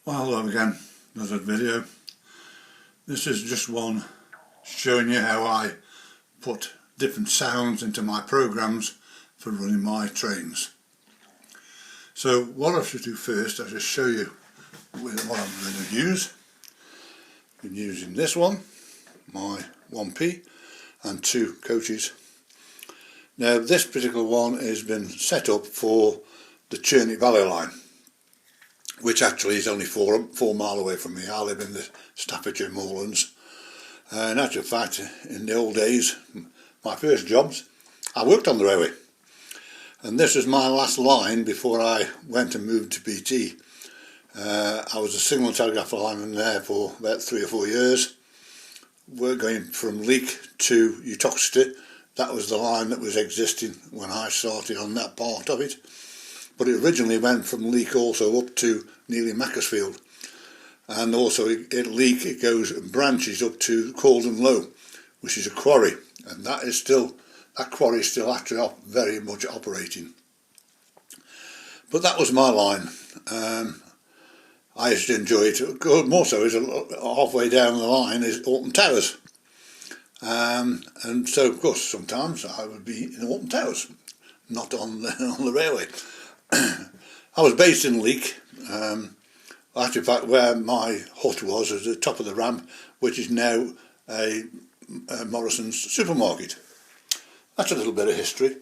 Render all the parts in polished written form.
Well, hello again, another video. This is just one showing you how I put different sounds into my programs for running my trains. So what I should do first, I'll just show you what I'm going to use. I'm using this one, my 1P, and 2 coaches. Now this particular one has been set up for the Cherney Valley line, which actually is only 4 mile away from me. I live in the Staffordshire moorlands. In actual fact, in the old days, my first jobs, I worked on the railway. And this is my last line before I went and moved to BT. I was a signal and telegraph lineman there for about 3 or 4 years. We're going from Leek to Uttoxeter. That was the line that was existing when I started on that part of it. But it originally went from Leek also up to nearly Macclesfield, and also at Leek it goes and branches up to Caldon Low, which is a quarry, and that quarry is still actually very much operating. But that was my line. I used to enjoy it. More so is halfway down the line is Alton Towers, and so of course sometimes I would be in Alton Towers, not on the railway. I was based in Leek, actually in fact where my hut was at the top of the ramp, which is now a Morrison's supermarket. That's a little bit of history.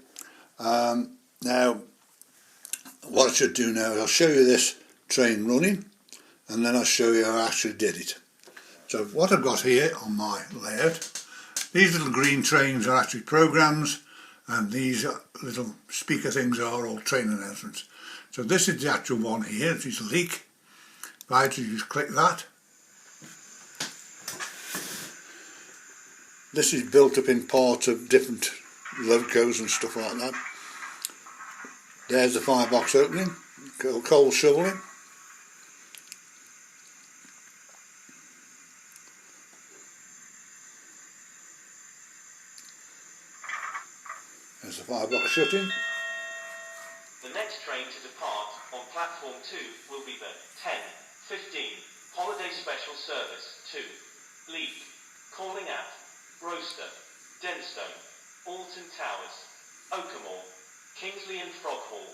Now what I should do now is I'll show you this train running, and then I'll show you how I actually did it. So what I've got here on my layout, these little green trains are actually programs, and these little speaker things are all train announcements. So this is the actual one here, this is Leek. Right, you just click that. This is built up in parts of different locos and stuff like that. There's the firebox opening, coal shoveling. There's the firebox shutting. The next train to depart on platform 2 will be the 10:15 holiday special service to Leek, calling at Roaster, Denstone, Alton Towers, Oakamore, Kingsley and Froghall,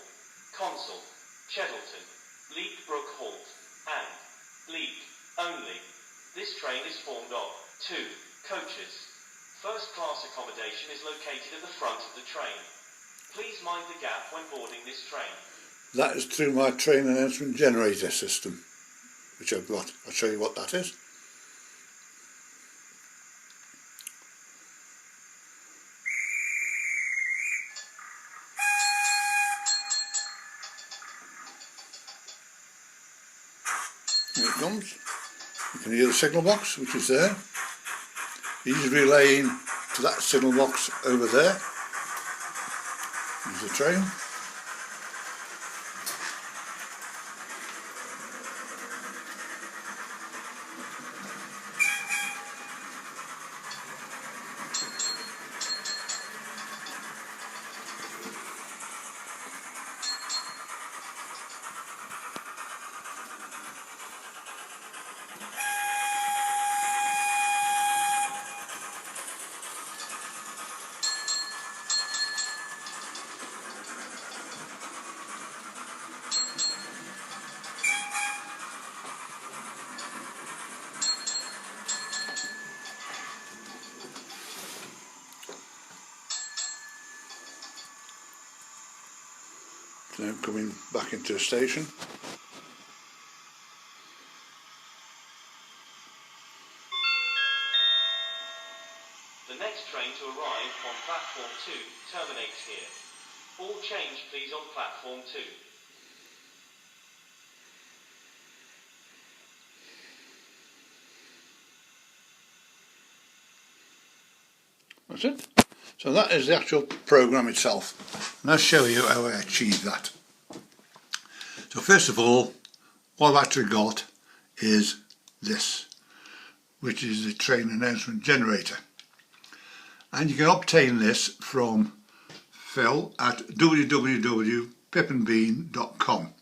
Consell, Cheddleton, Leek Brook Halt, and Leek only. This train is formed of 2 coaches. First class accommodation is located at the front of the train. Please mind the gap when boarding this train. That is through my train announcement generator system, which I've got. I'll show you what that is. Here it comes. You can hear the signal box, which is there. He's relaying to that signal box over there. There's the train. Now coming back into the station. The next train to arrive on platform 2 terminates here. All change please on platform 2. That's it. So that is the actual program itself, and I'll show you how I achieved that. So first of all, what I've actually got is this, which is the train announcement generator, and you can obtain this from Phil at www.pipandbean.com.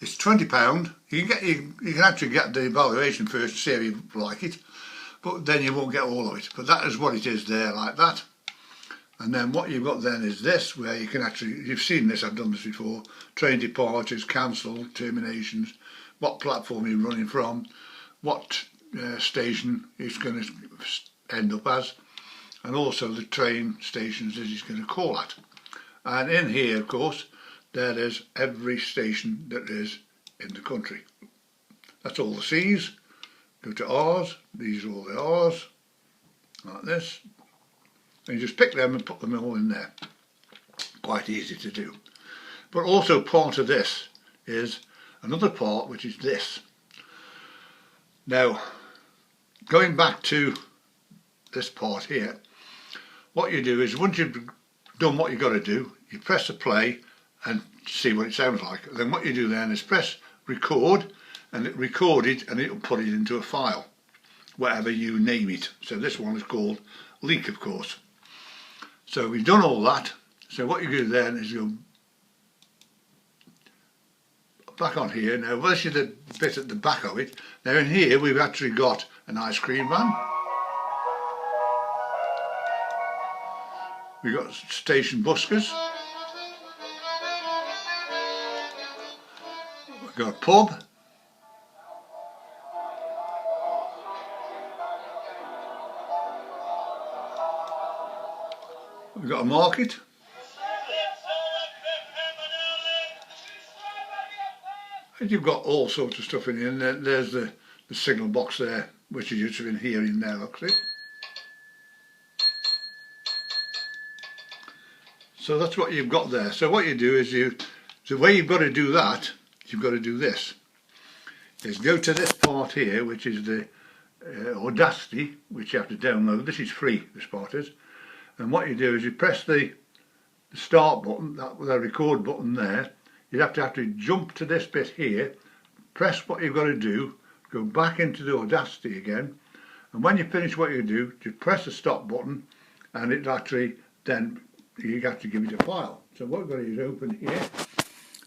It's £20. You can actually get the evaluation first to see if you like it, but then you won't get all of it. But that is what it is there, like that. And then what you've got then is this, where you can actually, you've seen this, I've done this before, train departures, cancel, terminations, what platform you're running from, what station it's going to end up as, and also the train stations that it's going to call at. And in here, of course, there is every station that is in the country. That's all the C's. Go to R's, these are all the R's, like this. And you just pick them and put them all in there. Quite easy to do. But also part of this is another part, which is this. Now, going back to this part here, what you do is once you've done what you've got to do, you press the play and see what it sounds like. Then what you do then is press record, and it record it and it'll put it into a file, whatever you name it. So this one is called leak, of course. So we've done all that. So what you do then is go back on here. Now this is the bit at the back of it. Now in here we've actually got an ice cream van. We've got station buskers. We've got a pub. We've got a market. And you've got all sorts of stuff in here. And there's the signal box there, which is used to in here in there, look, see? So that's what you've got there. So what you do is the way you've got to do that, you've got to do this. Is go to this part here, which is the Audacity, which you have to download. This is free, this part is. And what you do is you press the start button, the record button there. You'd have to jump to this bit here, press what you've got to do, go back into the Audacity again, and when you finish what you do, just press the stop button, and it actually then you have to give it a file. So what we've got to do is open here.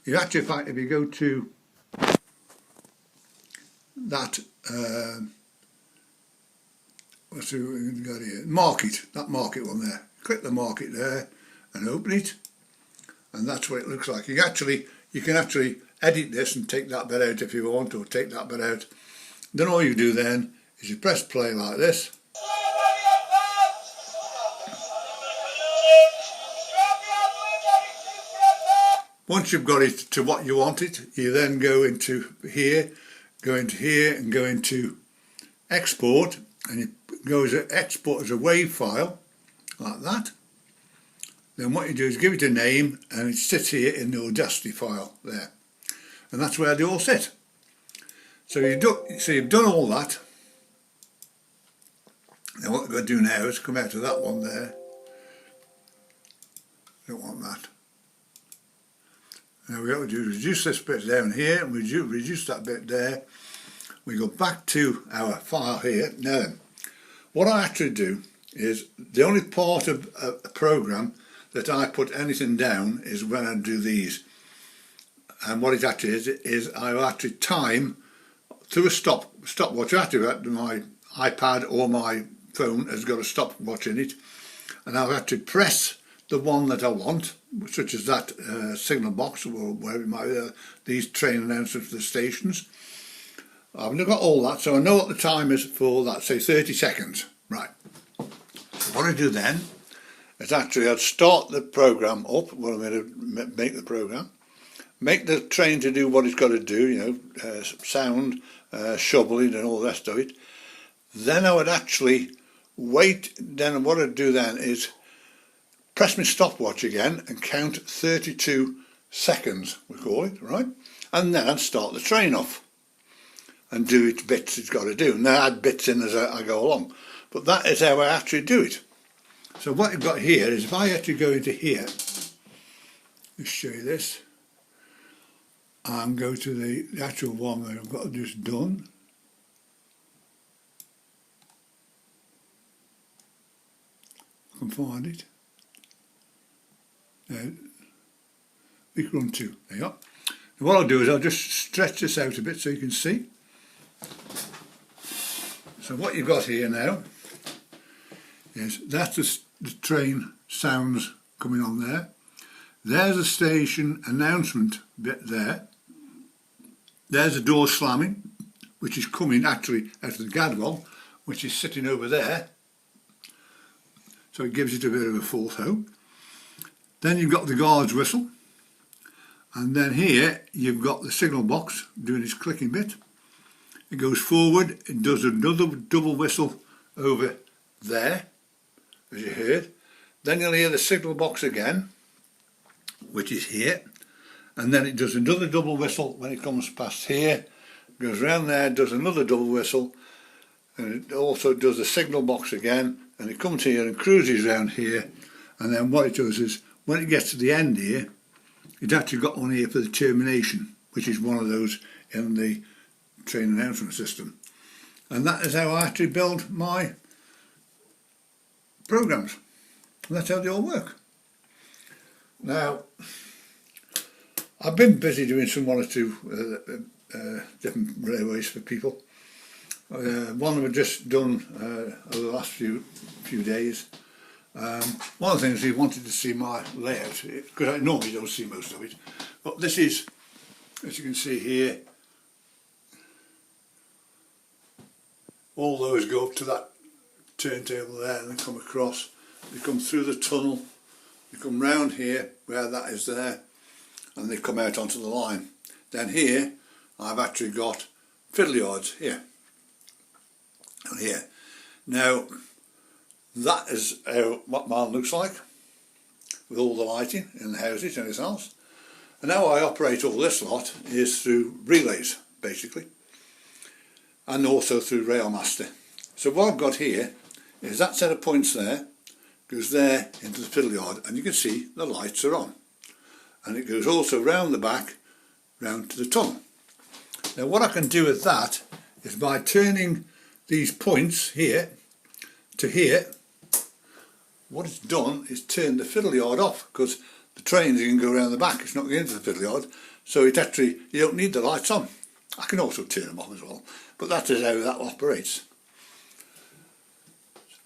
You actually, in fact, if you go to that what's the we've got here? Market, that market one there. Click the market there and open it, and that's what it looks like. You can actually edit this and take that bit out if you want, or take that bit out. Then all you do then is you press play like this. Once you've got it to what you want it, you then go into here, and go into export, and it goes to export as a WAV file, like that. Then what you do is give it a name, and it sits here in the Audacity file there. And that's where they all sit. So you've done all that. Now what we've got to do now is come out of that one there. Don't want that. Now we've got to do reduce this bit down here, and reduce that bit there. We go back to our file here. Now then, what I actually do is the only part of a program that I put anything down is when I do these. And what it actually is I actually time through a stopwatch. Actually, my iPad or my phone has got a stopwatch in it, and I've had to press the one that I want, such as that signal box or wherever it might be, these train announcements for the stations. I've got all that, so I know what the time is for that, say 30 seconds. Right. What I do then is actually I'd start the program up, when I'm going to make the program, make the train to do what it's got to do, you know, sound, shoveling and all the rest of it. Then I would actually wait, then what I'd do then is press my stopwatch again and count 32 seconds, we call it, right? And then I'd start the train off and do its bits it's got to do. And I add bits in as I go along. But that is how I actually do it. So what I've got here is if I actually go into here, let's show you this, and go to the actual one that I've got just done. I can find it. Now, we can run 2, there you go. What I'll do is I'll just stretch this out a bit so you can see. So what you've got here now is that's the train sounds coming on there. There's a station announcement bit there. There's a door slamming, which is coming actually out of the gadwall, which is sitting over there. So it gives it a bit of a false hope. Then you've got the guard's whistle. And then here you've got the signal box doing its clicking bit. It goes forward, it does another double whistle over there, as you heard. Then you'll hear the signal box again, which is here. And then it does another double whistle when it comes past here, goes round there, does another double whistle, and it also does the signal box again, and it comes here and cruises around here. And then what it does is, when it gets to the end here, it's actually got one here for the termination, which is one of those in the train announcement system. And that is how I actually build my programs. And that's how they all work. Now, I've been busy doing some one or two different railways for people. One we've just done over the last few days. One of the things he wanted to see my layout, because I normally don't see most of it, but this is, as you can see here, all those go up to that turntable there and they come across, they come through the tunnel, they come round here where that is there, and they come out onto the line. Then here I've actually got fiddle yards here and here. Now that is what mine looks like with all the lighting in the houses and everything else. And how I operate all this lot is through relays basically, and also through Railmaster. So what I've got here is that set of points there goes there into the fiddle yard, and you can see the lights are on, and it goes also round the back round to the tunnel. Now what I can do with that is by turning these points here to here, what it's done is turn the fiddle yard off, because the trains can go around the back, it's not going into the fiddle yard, so it actually, you don't need the lights on. I can also turn them off as well, but that is how that operates.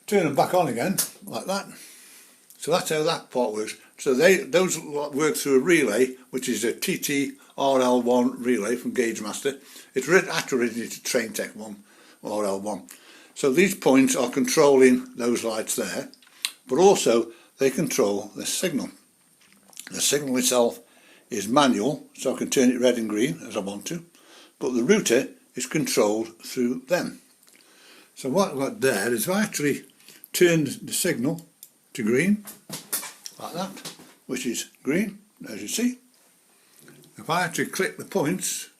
Turn them back on again, like that. So that's how that part works. So those work through a relay, which is a TT-RL1 relay from Gauge-Master. It's actually originated Train Tech 1, RL1. So these points are controlling those lights there, but also they control the signal. The signal itself is manual, so I can turn it red and green as I want to, but the router is controlled through them. So what I've got there is I actually turned the signal to green, like that, which is green, as you see. If I actually click the points,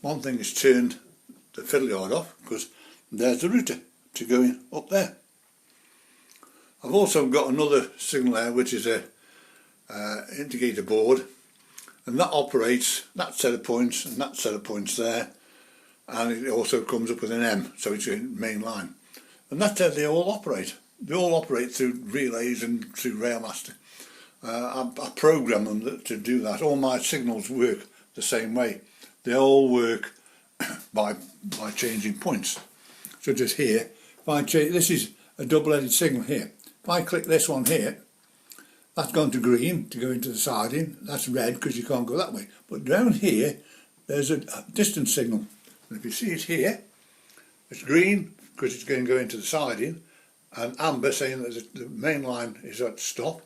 one thing is turned the fiddle yard off, because there's the router to going up there. I've also got another signal there, which is a indicator board, and that operates that set of points and that set of points there, and it also comes up with an M, so it's a main line. And that's how they all operate. They all operate through relays and through Railmaster. I program them to do that. All my signals work the same way. They all work by changing points. So just here, if I change, this is a double-headed signal here. If I click this one here, that's gone to green to go into the siding. That's red because you can't go that way. But down here, there's a distance signal. And if you see it here, it's green because it's going to go into the siding, and amber saying that the main line is at stop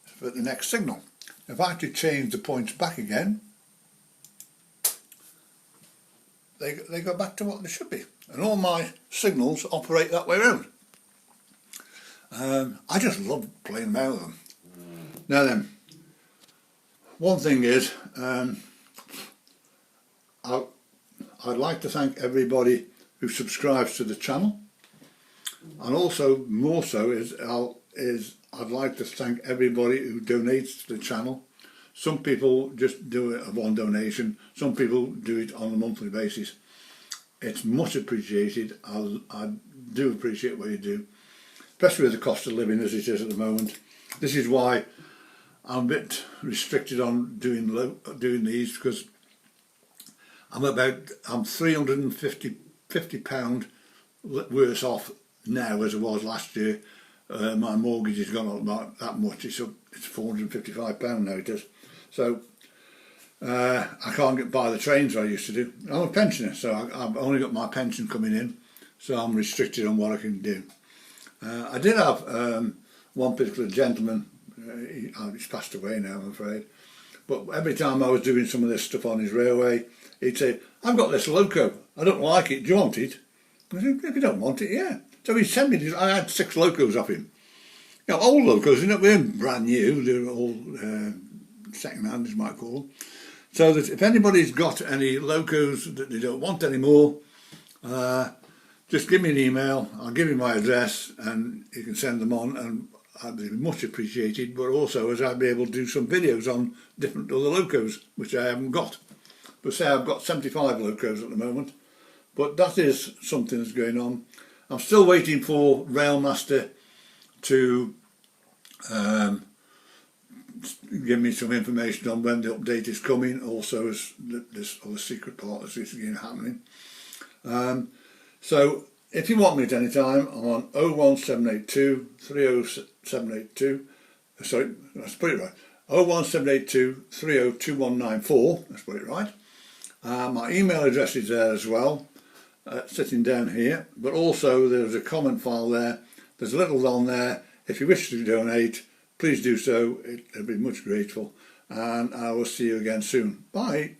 for the next signal. If I actually change the points back again, they go back to what they should be. And all my signals operate that way around. I just love playing about with them. Now then, one thing is, I'd like to thank everybody who subscribes to the channel, and also more so I'd like to thank everybody who donates to the channel. Some people just do it at one donation, some people do it on a monthly basis. It's much appreciated. I do appreciate what you do, especially with the cost of living as it is at the moment. This is why I'm a bit restricted on doing these because I'm £350 worse off now as I was last year. My mortgage has gone up about that much. It's £455 now it is. So I can't buy the trains I used to do. I'm a pensioner, so I've only got my pension coming in, so I'm restricted on what I can do. I did have one particular gentleman, he's passed away now I'm afraid, but every time I was doing some of this stuff on his railway, he'd say, "I've got this loco, I don't like it, do you want it?" I said, "If you don't want it, yeah." So he sent me this. I had 6 locos off him. You know, old locos, they weren't brand new, they're all second hand, as you might call them. So that if anybody's got any locos that they don't want anymore, just give me an email, I'll give you my address and you can send them on, and I'd be much appreciated, but also as I'd be able to do some videos on different other locos, which I haven't got. But say I've got 75 locos at the moment, but that is something that's going on. I'm still waiting for Railmaster to give me some information on when the update is coming, also as this other secret part that's again happening. So if you want me at any time, I'm on 01782 30782. Sorry, let's put it right. 01782 302194. Let's put it right. My email address is there as well, sitting down here. But also there's a comment file there. There's a little on there. If you wish to donate, please do so. I'd be much grateful. And I will see you again soon. Bye.